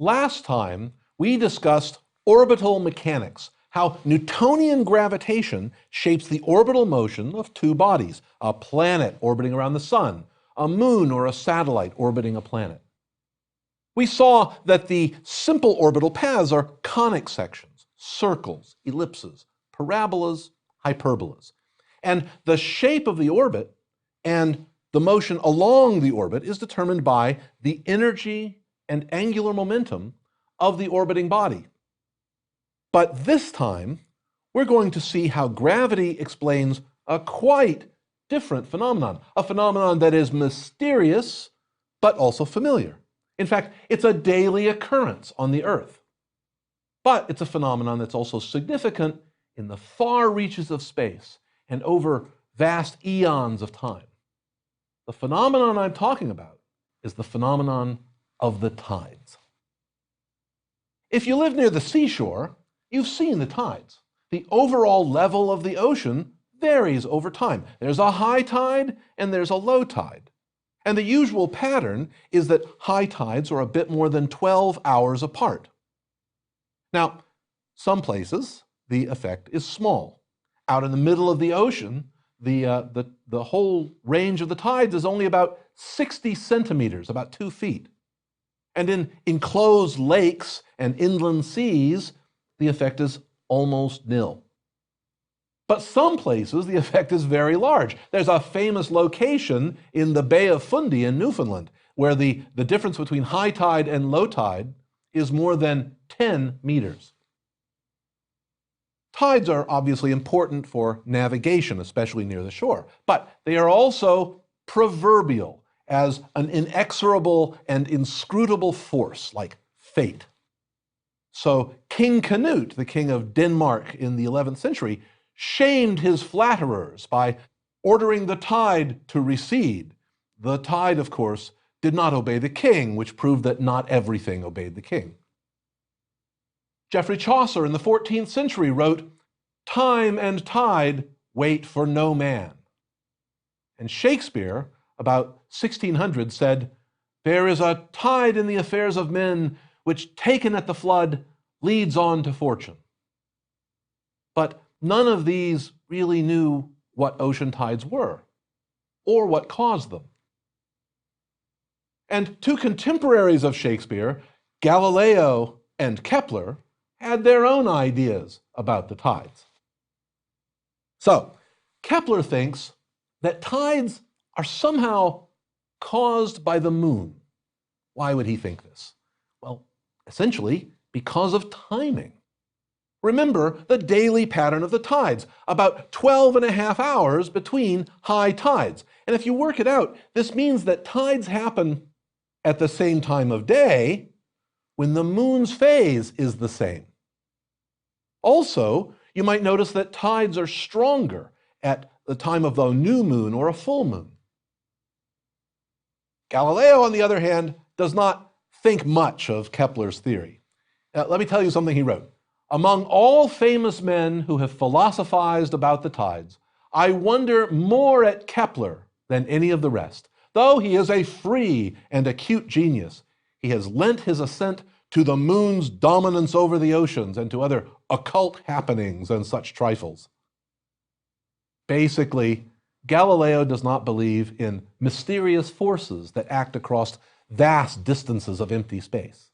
Last time, we discussed orbital mechanics, how Newtonian gravitation shapes the orbital motion of two bodies, a planet orbiting around the sun, a moon or a satellite orbiting a planet. We saw that the simple orbital paths are conic sections, circles, ellipses, parabolas, hyperbolas. And the shape of the orbit and the motion along the orbit is determined by the energy and angular momentum of the orbiting body. But this time, we're going to see how gravity explains a quite different phenomenon, a phenomenon that is mysterious but also familiar. In fact, it's a daily occurrence on the Earth. But it's a phenomenon that's also significant in the far reaches of space and over vast eons of time. The phenomenon I'm talking about is the phenomenon of the tides. If you live near the seashore, you've seen the tides. The overall level of the ocean varies over time. There's a high tide and there's a low tide. And the usual pattern is that high tides are a bit more than 12 hours apart. Now, some places, the effect is small. Out in the middle of the ocean, the whole range of the tides is only about 60 centimeters, about 2 feet. And in enclosed lakes and inland seas, the effect is almost nil. But some places, the effect is very large. There's a famous location in the Bay of Fundy in Newfoundland where the difference between high tide and low tide is more than 10 meters. Tides are obviously important for navigation, especially near the shore, but they are also proverbial as an inexorable and inscrutable force, like fate. So King Canute, the king of Denmark in the 11th century, shamed his flatterers by ordering the tide to recede. The tide, of course, did not obey the king, which proved that not everything obeyed the king. Geoffrey Chaucer in the 14th century wrote, "Time and tide wait for no man." And Shakespeare, about 1600, said, "There is a tide in the affairs of men, which taken at the flood leads on to fortune." But none of these really knew what ocean tides were or what caused them. And two contemporaries of Shakespeare, Galileo and Kepler, had their own ideas about the tides. So, Kepler thinks that tides are somehow caused by the moon. Why would he think this? Well, essentially, because of timing. Remember the daily pattern of the tides, about 12 and a half hours between high tides. And if you work it out, this means that tides happen at the same time of day when the moon's phase is the same. Also, you might notice that tides are stronger at the time of the new moon or a full moon. Galileo, on the other hand, does not think much of Kepler's theory. Let me tell you something he wrote. "Among all famous men who have philosophized about the tides, I wonder more at Kepler than any of the rest. Though he is a free and acute genius, he has lent his assent to the moon's dominance over the oceans and to other occult happenings and such trifles." Basically, Galileo does not believe in mysterious forces that act across vast distances of empty space.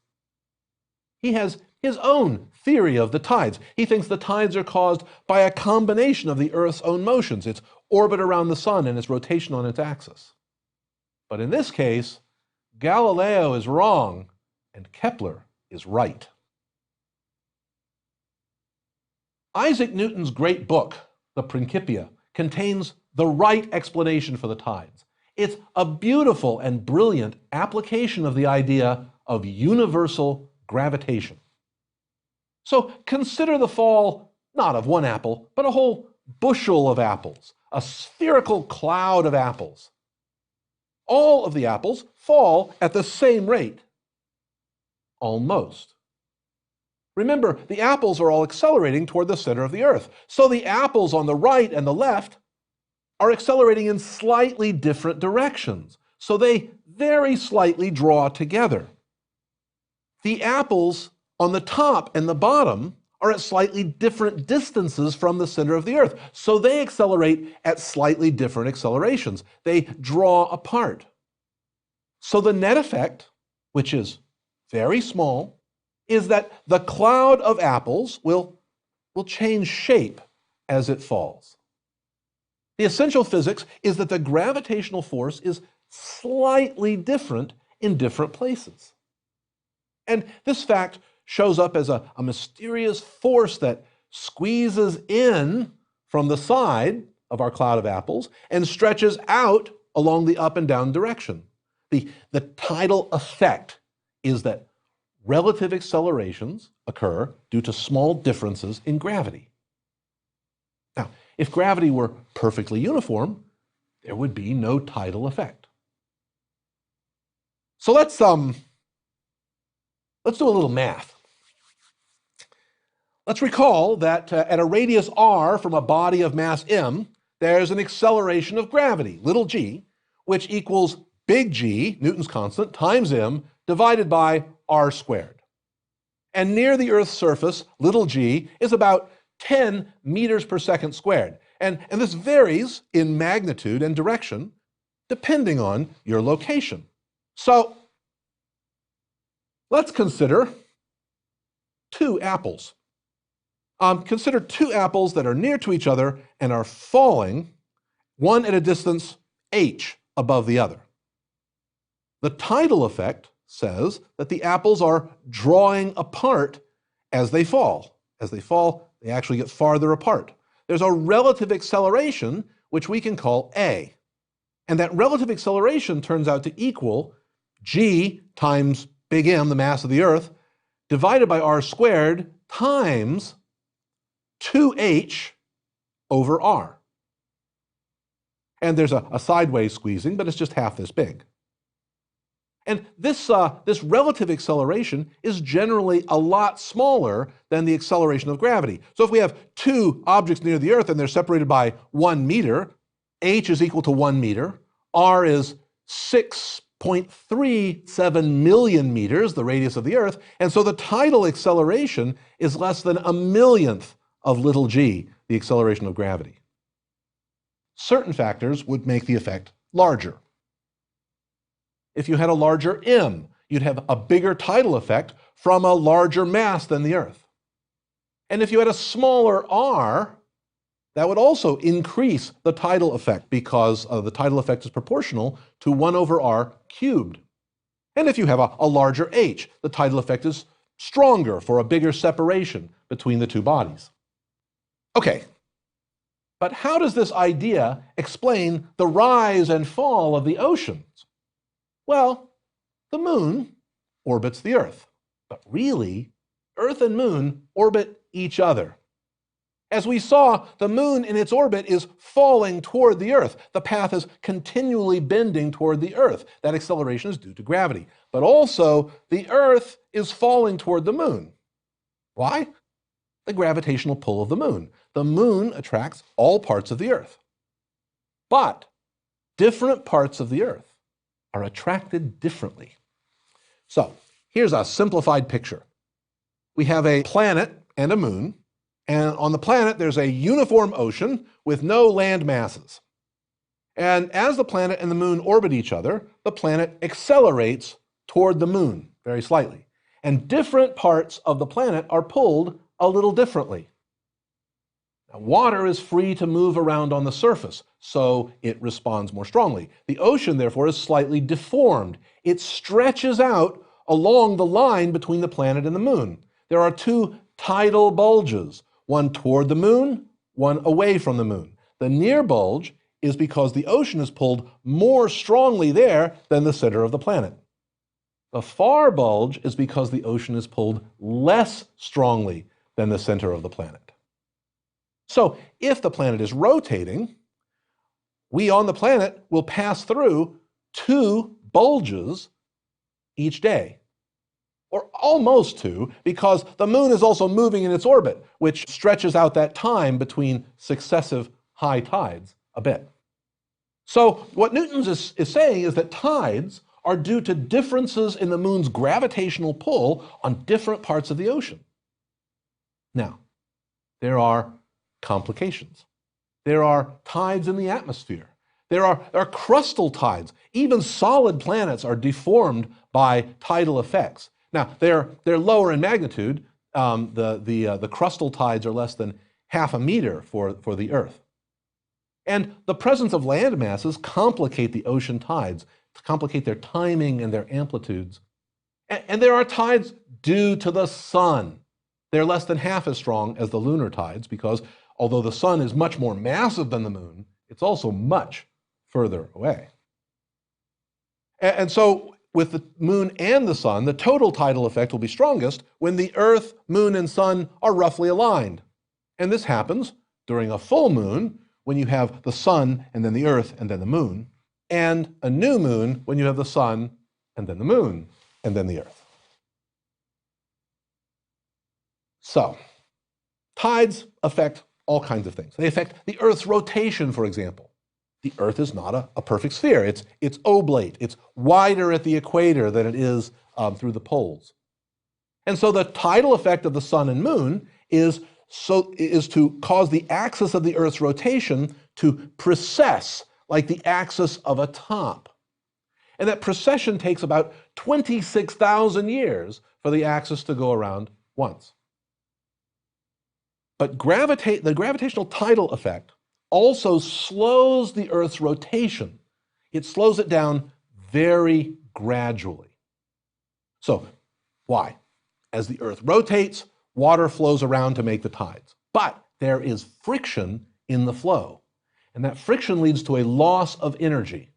He has his own theory of the tides. He thinks the tides are caused by a combination of the Earth's own motions, its orbit around the sun and its rotation on its axis. But in this case, Galileo is wrong and Kepler is right. Isaac Newton's great book, the Principia, contains the right explanation for the tides. It's a beautiful and brilliant application of the idea of universal gravitation. So consider the fall, not of one apple, but a whole bushel of apples, a spherical cloud of apples. All of the apples fall at the same rate. Almost. Remember, the apples are all accelerating toward the center of the Earth. So the apples on the right and the left are accelerating in slightly different directions. So they very slightly draw together. the apples on the top and the bottom are at slightly different distances from the center of the Earth. So they accelerate at slightly different accelerations. They draw apart. So the net effect, which is very small, is that the cloud of apples will change shape as it falls. The essential physics is that the gravitational force is slightly different in different places. And this fact shows up as a mysterious force that squeezes in from the side of our cloud of apples and stretches out along the up and down direction. The tidal effect is that relative accelerations occur due to small differences in gravity. Now, if gravity were perfectly uniform, there would be no tidal effect. So let's do a little math. Let's recall that at a radius r from a body of mass m, there's an acceleration of gravity, little g, which equals big G, Newton's constant, times m, divided by r squared. And near the Earth's surface, little g is about 10 meters per second squared. And this varies in magnitude and direction depending on your location. So let's consider two apples. Consider two apples that are near to each other and are falling, one at a distance h above the other. The tidal effect says that the apples are drawing apart as they fall. As they fall, they actually get farther apart. There's a relative acceleration, which we can call a. And that relative acceleration turns out to equal g times big M, the mass of the Earth, divided by r squared times 2h over r. And there's a sideways squeezing, but it's just half this big. And this relative acceleration is generally a lot smaller than the acceleration of gravity. So if we have two objects near the Earth and they're separated by 1 meter, h is equal to 1 meter, r is 6.37 million meters, the radius of the Earth, and so the tidal acceleration is less than a millionth of little g, the acceleration of gravity. Certain factors would make the effect larger. If you had a larger m, you'd have a bigger tidal effect from a larger mass than the Earth. And if you had a smaller r, that would also increase the tidal effect because the tidal effect is proportional to 1 over r cubed. And if you have a larger h, the tidal effect is stronger for a bigger separation between the two bodies. Okay, but how does this idea explain the rise and fall of the oceans? Well, the moon orbits the Earth, but really, Earth and moon orbit each other. As we saw, the moon in its orbit is falling toward the Earth. The path is continually bending toward the Earth. That acceleration is due to gravity. But also, the Earth is falling toward the moon. Why? The gravitational pull of the moon. The moon attracts all parts of the Earth. But different parts of the Earth are attracted differently. So here's a simplified picture. We have a planet and a moon, and on the planet there's a uniform ocean with no land masses. And as the planet and the moon orbit each other, the planet accelerates toward the moon very slightly. And different parts of the planet are pulled a little differently. Now, water is free to move around on the surface, so it responds more strongly. The ocean, therefore, is slightly deformed. It stretches out along the line between the planet and the moon. There are two tidal bulges, one toward the moon, one away from the moon. The near bulge is because the ocean is pulled more strongly there than the center of the planet. The far bulge is because the ocean is pulled less strongly than the center of the planet. So if the planet is rotating, we on the planet will pass through two bulges each day, or almost two, because the moon is also moving in its orbit, which stretches out that time between successive high tides a bit. So what Newton is saying is that tides are due to differences in the moon's gravitational pull on different parts of the ocean. Now, there are complications. There are tides in the atmosphere. There are crustal tides. Even solid planets are deformed by tidal effects. Now, they're lower in magnitude. The crustal tides are less than half a meter for the Earth. And the presence of land masses complicate the ocean tides, complicate their timing and their amplitudes. And there are tides due to the sun. They're less than half as strong as the lunar tides because although the sun is much more massive than the moon, it's also much further away. And so with the moon and the sun, the total tidal effect will be strongest when the Earth, moon, and sun are roughly aligned. And this happens during a full moon when you have the sun and then the Earth and then the moon, and a new moon when you have the sun and then the moon and then the Earth. So, tides affect all kinds of things. They affect the Earth's rotation, for example. The Earth is not a perfect sphere. It's oblate. It's wider at the equator than it is through the poles. And so the tidal effect of the sun and moon is to cause the axis of the Earth's rotation to precess like the axis of a top. And that precession takes about 26,000 years for the axis to go around once. But the gravitational tidal effect also slows the Earth's rotation. It slows it down very gradually. So, why? As the Earth rotates, water flows around to make the tides. But there is friction in the flow, and that friction leads to a loss of energy.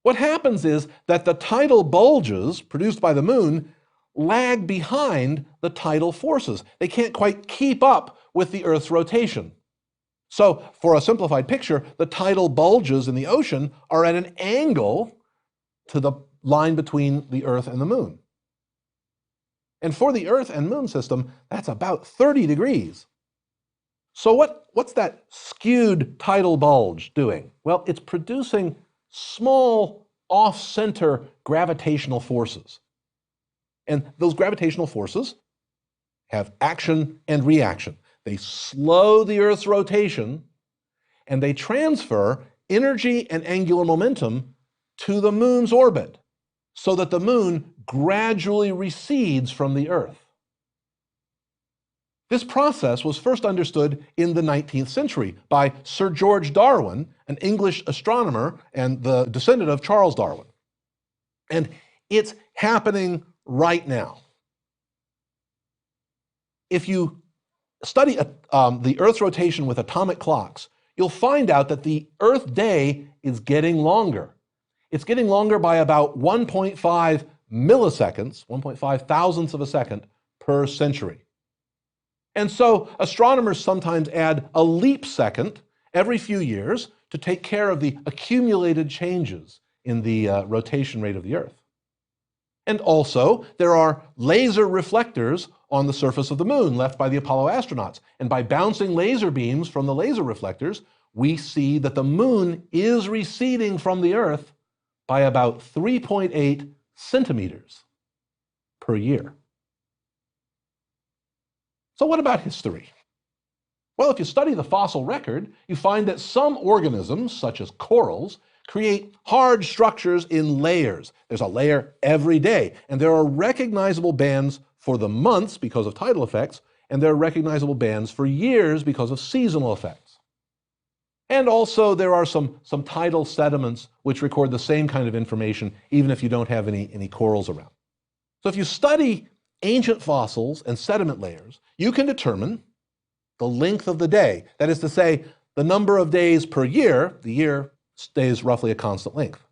What happens is that the tidal bulges produced by the moon lag behind the tidal forces. They can't quite keep up with the Earth's rotation. So, for a simplified picture, the tidal bulges in the ocean are at an angle to the line between the Earth and the moon. And for the Earth and moon system, that's about 30 degrees. So what's that skewed tidal bulge doing? Well, it's producing small off-center gravitational forces. And those gravitational forces have action and reaction. They slow the Earth's rotation, and they transfer energy and angular momentum to the moon's orbit, so that the moon gradually recedes from the Earth. This process was first understood in the 19th century by Sir George Darwin, an English astronomer and the descendant of Charles Darwin. And it's happening right now. If you study the Earth's rotation with atomic clocks, you'll find out that the Earth day is getting longer. It's getting longer by about 1.5 milliseconds, 1.5 thousandths of a second per century. And so astronomers sometimes add a leap second every few years to take care of the accumulated changes in the rotation rate of the Earth. And also, there are laser reflectors on the surface of the moon left by the Apollo astronauts. And by bouncing laser beams from the laser reflectors, we see that the moon is receding from the Earth by about 3.8 centimeters per year. So what about history? Well, if you study the fossil record, you find that some organisms, such as corals, create hard structures in layers. There's a layer every day, and there are recognizable bands for the months because of tidal effects, and there are recognizable bands for years because of seasonal effects. And also there are some tidal sediments which record the same kind of information even if you don't have any corals around. So if you study ancient fossils and sediment layers, you can determine the length of the day. That is to say, the number of days per year. The year stays roughly a constant length.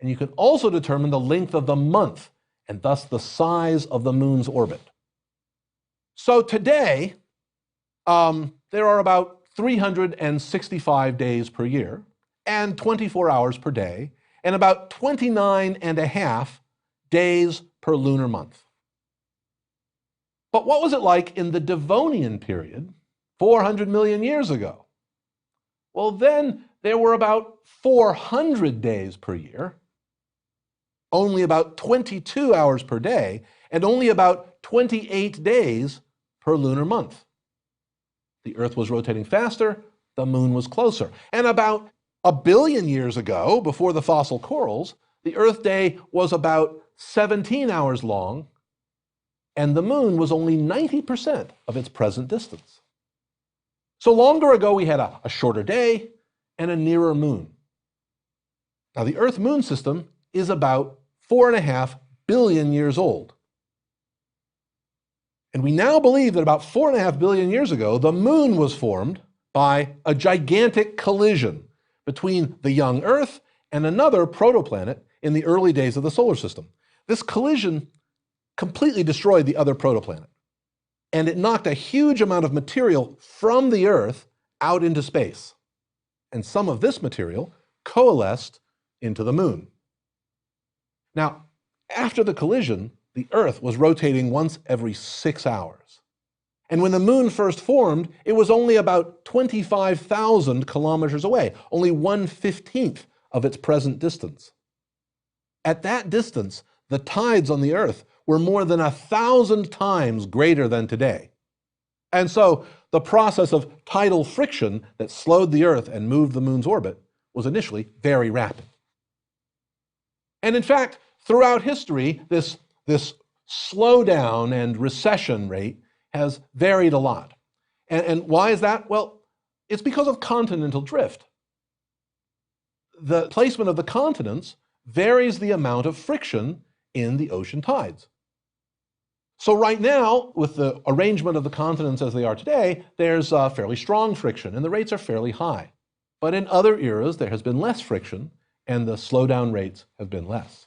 And you can also determine the length of the month, and thus the size of the moon's orbit. So today, there are about 365 days per year, and 24 hours per day, and about 29 and a half days per lunar month. But what was it like in the Devonian period, 400 million years ago? Well, then there were about 400 days per year, only about 22 hours per day, and only about 28 days per lunar month. The Earth was rotating faster, the moon was closer. And about 1 billion years ago, before the fossil corals, the Earth day was about 17 hours long, and the moon was only 90% of its present distance. So longer ago, we had a shorter day and a nearer moon. Now, the Earth-Moon system is about 4.5 billion years old. And we now believe that about 4.5 billion years ago, the moon was formed by a gigantic collision between the young Earth and another protoplanet in the early days of the solar system. This collision completely destroyed the other protoplanet, and it knocked a huge amount of material from the Earth out into space. And some of this material coalesced into the moon. Now, after the collision, the Earth was rotating once every 6 hours. And when the moon first formed, it was only about 25,000 kilometers away, only 1/15 of its present distance. At that distance, the tides on the Earth were more than 1,000 times greater than today. And so the process of tidal friction that slowed the Earth and moved the moon's orbit was initially very rapid. And in fact, throughout history, this slowdown and recession rate has varied a lot. And why is that? Well, it's because of continental drift. The placement of the continents varies the amount of friction in the ocean tides. So right now, with the arrangement of the continents as they are today, there's fairly strong friction, and the rates are fairly high. But in other eras, there has been less friction, and the slowdown rates have been less.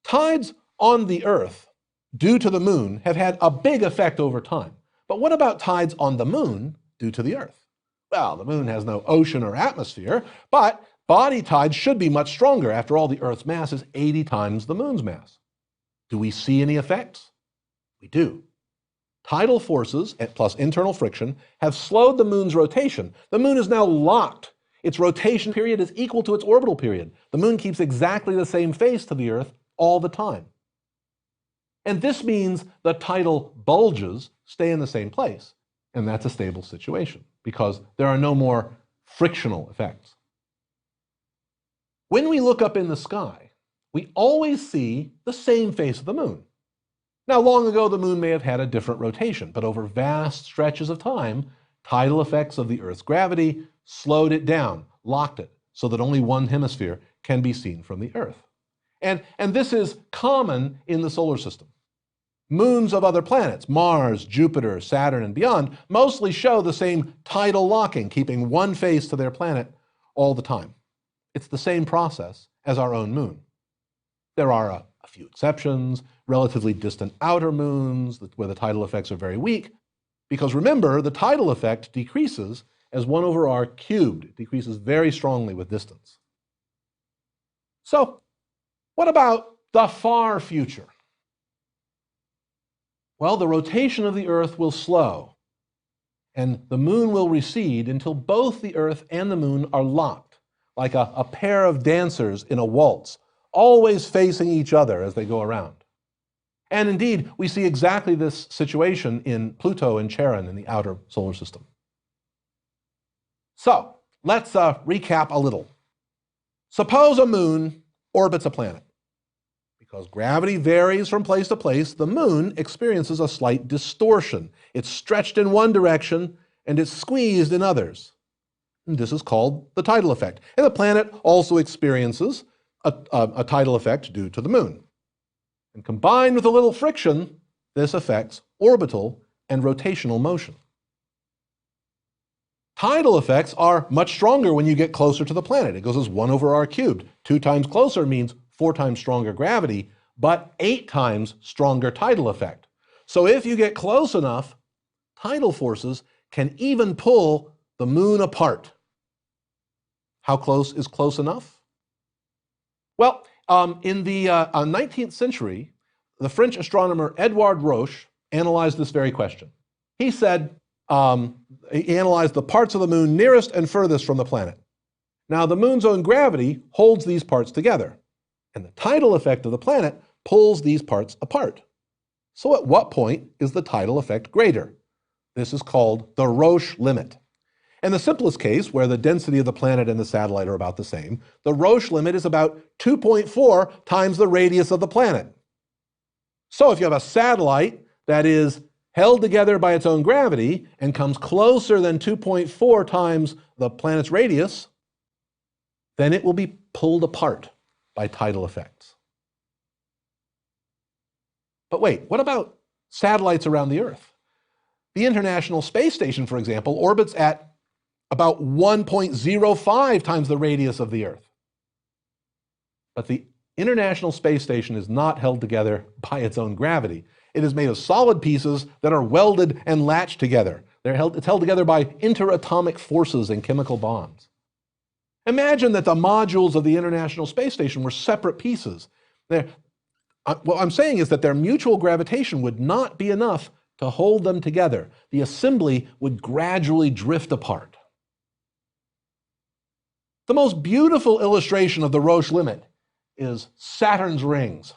Tides on the Earth, due to the moon, have had a big effect over time. But what about tides on the moon due to the Earth? Well, the moon has no ocean or atmosphere, but body tides should be much stronger. After all, the Earth's mass is 80 times the moon's mass. Do we see any effects? We do. Tidal forces, plus internal friction, have slowed the moon's rotation. The moon is now locked. Its rotation period is equal to its orbital period. The moon keeps exactly the same face to the Earth all the time. And this means the tidal bulges stay in the same place. And that's a stable situation because there are no more frictional effects. When we look up in the sky, we always see the same face of the moon. Now, long ago, the moon may have had a different rotation, but over vast stretches of time, tidal effects of the Earth's gravity slowed it down, locked it, so that only one hemisphere can be seen from the Earth. And this is common in the solar system. Moons of other planets, Mars, Jupiter, Saturn, and beyond, mostly show the same tidal locking, keeping one face to their planet all the time. It's the same process as our own moon. There are a few exceptions, relatively distant outer moons where the tidal effects are very weak, because remember, the tidal effect decreases as 1/r cubed. It decreases very strongly with distance. So, what about the far future? Well, the rotation of the Earth will slow, and the moon will recede until both the Earth and the moon are locked, like a pair of dancers in a waltz, always facing each other as they go around. And indeed, we see exactly this situation in Pluto and Charon in the outer solar system. So, let's recap a little. Suppose a moon orbits a planet. Because gravity varies from place to place, the moon experiences a slight distortion. It's stretched in one direction and it's squeezed in others. And this is called the tidal effect. And the planet also experiences a tidal effect due to the moon. And combined with a little friction, this affects orbital and rotational motion. Tidal effects are much stronger when you get closer to the planet. It goes as 1/r cubed. 2 times closer means 4 times stronger gravity, but 8 times stronger tidal effect. So if you get close enough, tidal forces can even pull the moon apart. How close is close enough? Well, in the 19th century, the French astronomer Edouard Roche analyzed this very question. He said, he analyzed the parts of the moon nearest and furthest from the planet. Now, the moon's own gravity holds these parts together, and the tidal effect of the planet pulls these parts apart. So at what point is the tidal effect greater? This is called the Roche limit. In the simplest case, where the density of the planet and the satellite are about the same, the Roche limit is about 2.4 times the radius of the planet. So if you have a satellite that is held together by its own gravity and comes closer than 2.4 times the planet's radius, then it will be pulled apart by tidal effects. But wait, what about satellites around the Earth? The International Space Station, for example, orbits at about 1.05 times the radius of the Earth. But the International Space Station is not held together by its own gravity. It is made of solid pieces that are welded and latched together. It's held together by interatomic forces and chemical bonds. Imagine that the modules of the International Space Station were separate pieces. What I'm saying is that their mutual gravitation would not be enough to hold them together. The assembly would gradually drift apart. The most beautiful illustration of the Roche limit is Saturn's rings.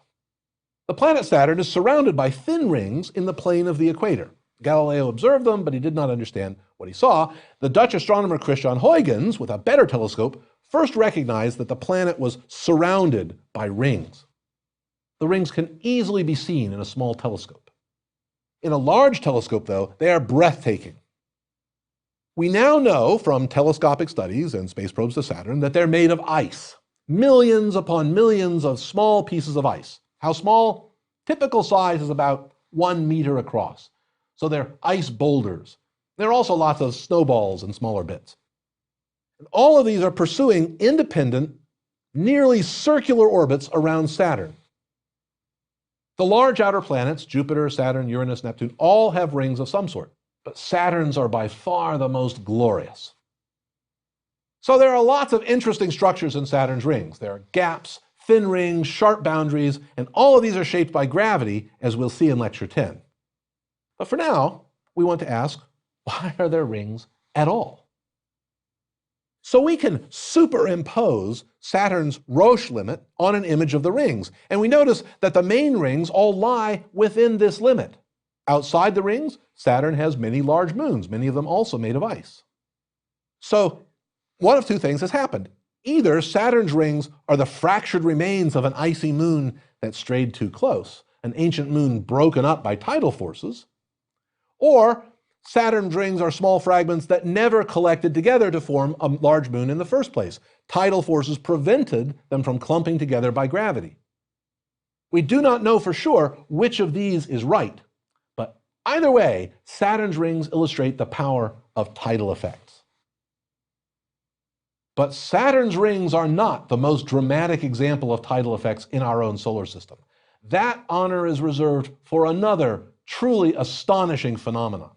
The planet Saturn is surrounded by thin rings in the plane of the equator. Galileo observed them, but he did not understand what he saw. The Dutch astronomer Christian Huygens, with a better telescope, first recognized that the planet was surrounded by rings. The rings can easily be seen in a small telescope. In a large telescope, though, they are breathtaking. We now know from telescopic studies and space probes to Saturn that they're made of ice. Millions upon millions of small pieces of ice. How small? Typical size is about 1 meter across. So they're ice boulders. There are also lots of snowballs and smaller bits. And all of these are pursuing independent, nearly circular orbits around Saturn. The large outer planets, Jupiter, Saturn, Uranus, Neptune, all have rings of some sort. But Saturn's are by far the most glorious. So there are lots of interesting structures in Saturn's rings. There are gaps, thin rings, sharp boundaries, and all of these are shaped by gravity, as we'll see in Lecture 10. But for now, we want to ask, why are there rings at all? So we can superimpose Saturn's Roche limit on an image of the rings, and we notice that the main rings all lie within this limit. Outside the rings, Saturn has many large moons, many of them also made of ice. So one of two things has happened. Either Saturn's rings are the fractured remains of an icy moon that strayed too close, an ancient moon broken up by tidal forces, or Saturn's rings are small fragments that never collected together to form a large moon in the first place. Tidal forces prevented them from clumping together by gravity. We do not know for sure which of these is right. Either way, Saturn's rings illustrate the power of tidal effects. But Saturn's rings are not the most dramatic example of tidal effects in our own solar system. That honor is reserved for another truly astonishing phenomenon.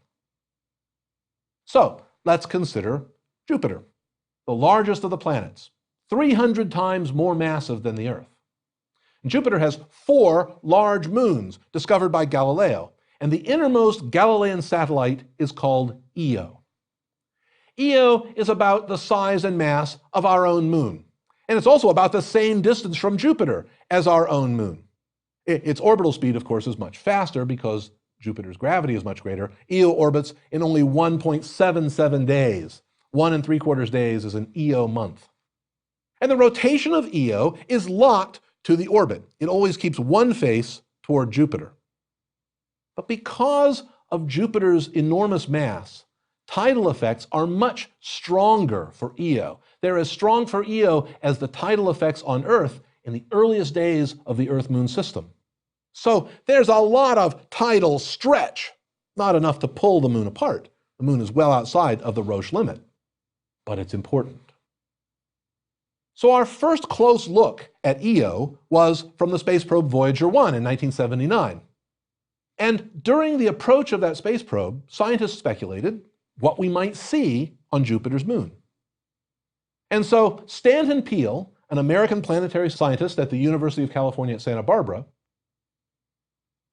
So let's consider Jupiter, the largest of the planets, 300 times more massive than the Earth. And Jupiter has 4 large moons discovered by Galileo. And the innermost Galilean satellite is called Io. Io is about the size and mass of our own moon. And it's also about the same distance from Jupiter as our own moon. Its orbital speed, of course, is much faster because Jupiter's gravity is much greater. Io orbits in only 1.77 days. 1 3/4 days is an Io month. And the rotation of Io is locked to the orbit. It always keeps one face toward Jupiter. But because of Jupiter's enormous mass, tidal effects are much stronger for Io. They're as strong for Io as the tidal effects on Earth in the earliest days of the Earth-Moon system. So there's a lot of tidal stretch, not enough to pull the moon apart. The moon is well outside of the Roche limit, but it's important. So our first close look at Io was from the space probe Voyager 1 in 1979. And during the approach of that space probe, scientists speculated what we might see on Jupiter's moon. And so Stanton Peele, an American planetary scientist at the University of California at Santa Barbara,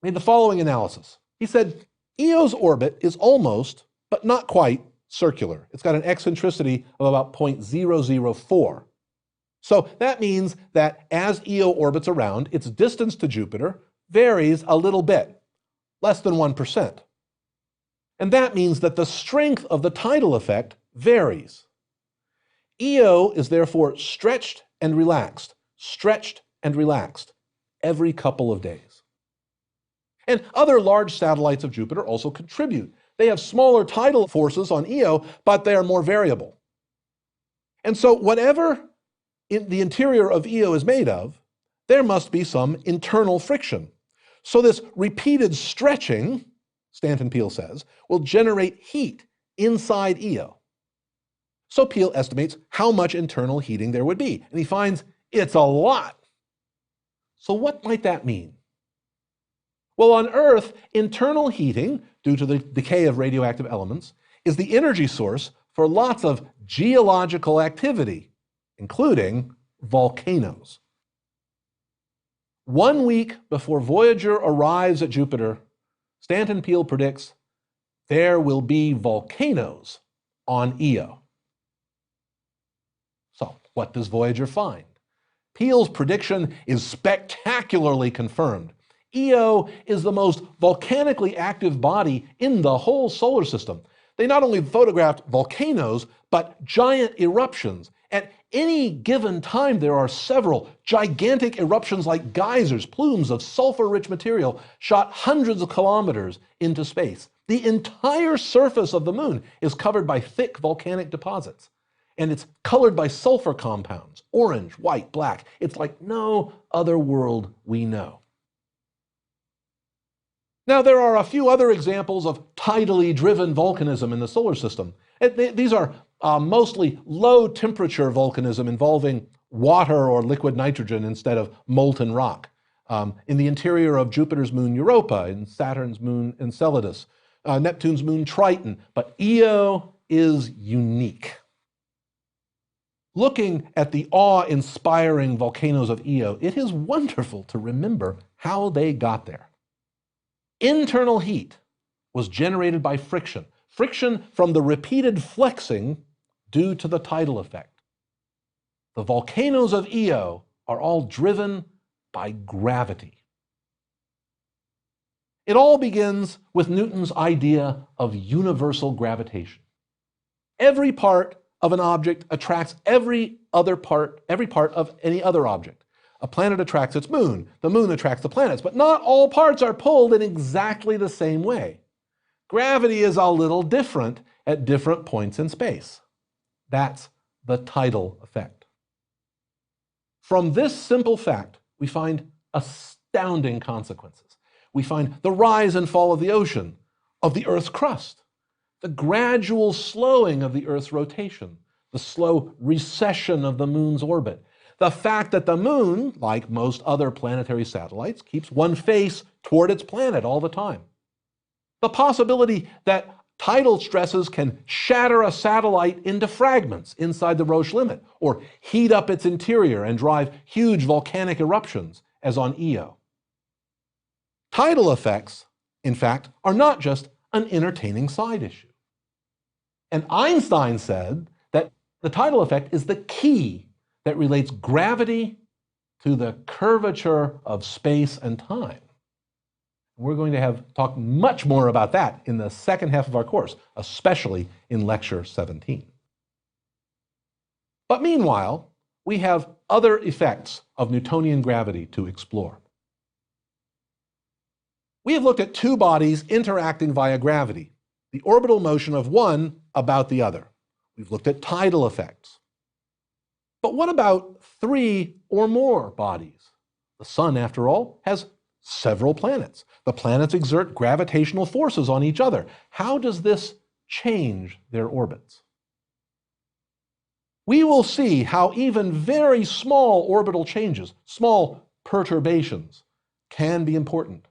made the following analysis. He said, Io's orbit is almost, but not quite, circular. It's got an eccentricity of about 0.004. So that means that as Io orbits around, its distance to Jupiter varies a little bit, less than 1%. And that means that the strength of the tidal effect varies. Io is therefore stretched and relaxed every couple of days. And other large satellites of Jupiter also contribute. They have smaller tidal forces on Io, but they are more variable. And so whatever the interior of Io is made of, there must be some internal friction. So this repeated stretching, Stanton Peele says, will generate heat inside Io. So Peele estimates how much internal heating there would be, and he finds it's a lot. So what might that mean? Well, on Earth, internal heating, due to the decay of radioactive elements, is the energy source for lots of geological activity, including volcanoes. 1 week before Voyager arrives at Jupiter, Stanton Peele predicts there will be volcanoes on Io. So, what does Voyager find? Peele's prediction is spectacularly confirmed. Io is the most volcanically active body in the whole solar system. They not only photographed volcanoes, but giant eruptions. At any given time, there are several gigantic eruptions like geysers, plumes of sulfur-rich material shot hundreds of kilometers into space. The entire surface of the moon is covered by thick volcanic deposits, and it's colored by sulfur compounds, orange, white, black. It's like no other world we know. Now, there are a few other examples of tidally driven volcanism in the solar system. These are mostly low-temperature volcanism involving water or liquid nitrogen instead of molten rock. In the interior of Jupiter's moon Europa, in Saturn's moon Enceladus, Neptune's moon Triton, but Io is unique. Looking at the awe-inspiring volcanoes of Io, it is wonderful to remember how they got there. Internal heat was generated by friction from the repeated flexing due to the tidal effect. The volcanoes of Io are all driven by gravity. It all begins with Newton's idea of universal gravitation. Every part of an object attracts every part of any other object. A planet attracts its moon, the moon attracts the planets, but not all parts are pulled in exactly the same way. Gravity is a little different at different points in space. That's the tidal effect. From this simple fact, we find astounding consequences. We find the rise and fall of the ocean, of the Earth's crust, the gradual slowing of the Earth's rotation, the slow recession of the moon's orbit, the fact that the moon, like most other planetary satellites, keeps one face toward its planet all the time. The possibility that tidal stresses can shatter a satellite into fragments inside the Roche limit, or heat up its interior and drive huge volcanic eruptions, as on Io. Tidal effects, in fact, are not just an entertaining side issue. And Einstein said that the tidal effect is the key that relates gravity to the curvature of space and time. We're going to talk much more about that in the second half of our course, especially in lecture 17. But meanwhile, we have other effects of Newtonian gravity to explore. We have looked at two bodies interacting via gravity, the orbital motion of one about the other. We've looked at tidal effects. But what about three or more bodies? The sun, after all, has several planets. The planets exert gravitational forces on each other. How does this change their orbits? We will see how even very small orbital changes, small perturbations, can be important.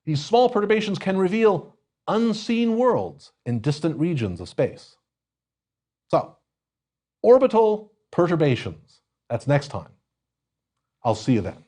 These small perturbations can reveal unseen worlds in distant regions of space. So, orbital perturbations. That's next time. I'll see you then.